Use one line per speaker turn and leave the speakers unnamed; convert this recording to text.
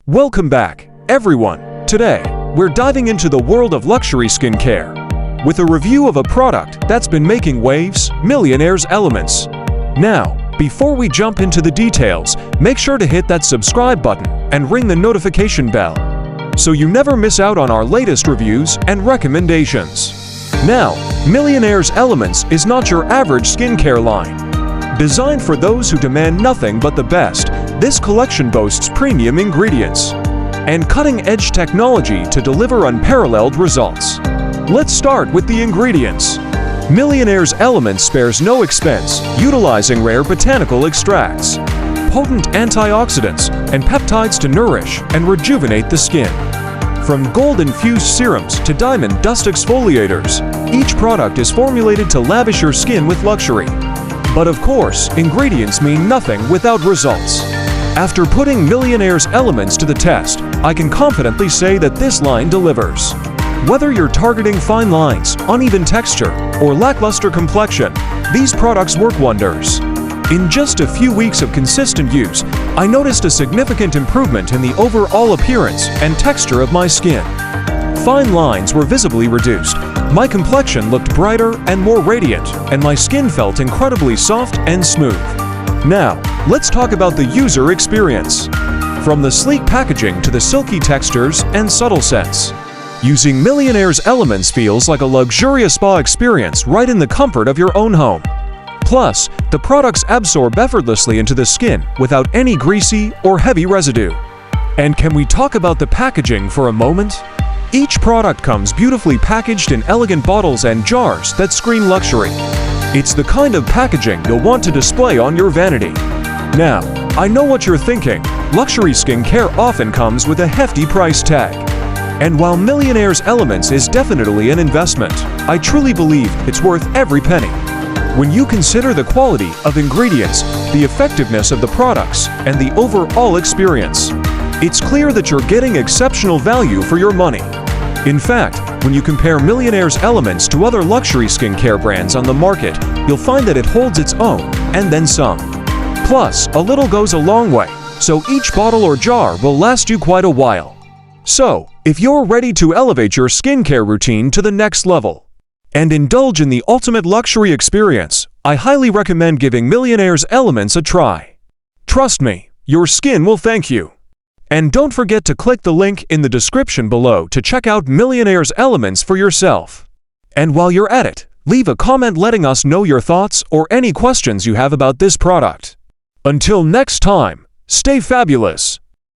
Welcome back, everyone. Today, we're diving into the world of luxury skincare with a review of a product that's been making waves, Millionaire Elements. Now, before we jump into the details, make sure to hit that subscribe button and ring the notification bell so you never miss out on our latest reviews and recommendations. Now, Millionaire Elements is not your average skincare line. Designed for those who demand nothing but the best, this collection boasts premium ingredients and cutting-edge technology to deliver unparalleled results. Let's start with the ingredients. Millionaire Elements spares no expense, utilizing rare botanical extracts, potent antioxidants, and peptides to nourish and rejuvenate the skin. From gold-infused serums to diamond dust exfoliators, each product is formulated to lavish your skin with luxury. But of course, ingredients mean nothing without results. After putting Millionaire Elements to the test, I can confidently say that this line delivers. Whether you're targeting fine lines, uneven texture, or lackluster complexion, these products work wonders. In just a few weeks of consistent use, I noticed a significant improvement in the overall appearance and texture of my skin. Fine lines were visibly reduced, my complexion looked brighter and more radiant, and my skin felt incredibly soft and smooth. Now, let's talk about the user experience. From the sleek packaging to the silky textures and subtle scents, using Millionaire Elements feels like a luxurious spa experience right in the comfort of your own home. Plus, the products absorb effortlessly into the skin without any greasy or heavy residue. And can we talk about the packaging for a moment? Each product comes beautifully packaged in elegant bottles and jars that scream luxury. It's the kind of packaging you'll want to display on your vanity. Now, I know what you're thinking. Luxury skincare often comes with a hefty price tag. And while Millionaire Elements is definitely an investment, I truly believe it's worth every penny. When you consider the quality of ingredients, the effectiveness of the products, and the overall experience, it's clear that you're getting exceptional value for your money. In fact, when you compare Millionaire Elements to other luxury skincare brands on the market, you'll find that it holds its own, and then some. Plus, a little goes a long way, so each bottle or jar will last you quite a while. So, if you're ready to elevate your skincare routine to the next level and indulge in the ultimate luxury experience, I highly recommend giving Millionaire Elements a try. Trust me, your skin will thank you. And don't forget to click the link in the description below to check out Millionaire Elements for yourself. And while you're at it, leave a comment letting us know your thoughts or any questions you have about this product. Until next time, stay fabulous!